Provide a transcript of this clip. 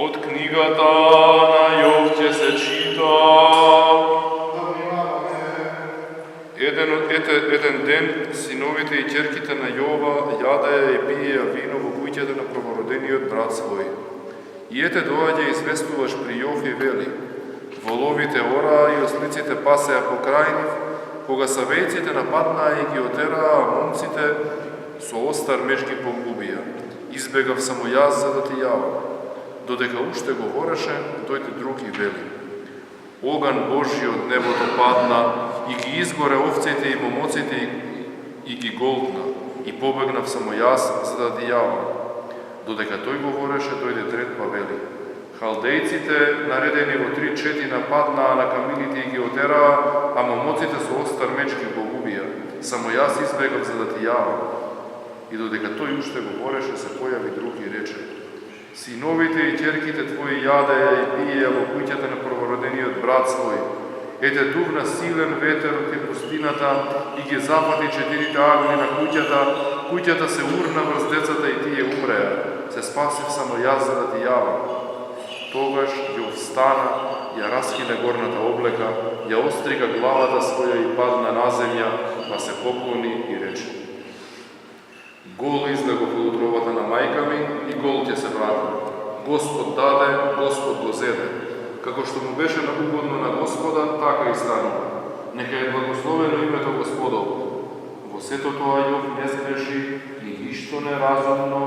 Od knjigata na Jovće se čita. Jedan den sinovite i ćerkite na Jova jadaja i pije vino во куќата на провородениот брат свој. И ете доаѓа известуваш при Јов и вели: воловите ораа и ослиците пасеа покрај нив, кога савејците нападнаа и ги отераа, а момците со остар меч ги погубија. Избегав само јас за да ти јавам. Додека уште говореше, дојде друг и вели: оган Божи од небото падна и ги изгоре овците и момоците и ги голтна, и побегнав само јас за да ти јавам. Додека тој говореше, дојде трет па вели: халдејците, наредени во 3-4, нападнаа на камилите и ги отераа, а момоците со остар меч ги погубија. Само јас избегав за да ти јавам. И додека тој уште говореше, се појави друг и рече: синовите и ќерките твои јадеја и пиеја во куќата на првородениот брат свој. Ете дувна силен ветер од пустината и ги запати 4 агни на куќата, куќата се урна врз децата и тие умреа. Се спасив само јас за да ти јавам. Тогаш ја встана, ја раскина горната облека, ја острига главата своја и падна на земја, па се поклони и рече: гол излегов од утробата на мајка ми и гол ќе се вратам. Господ даде, Господ го зеде. Како што му беше угодно на Господа, така и станува. Нека е благословено името Господово. Во сето тоа Јов не сгреши, ни ништо неразумно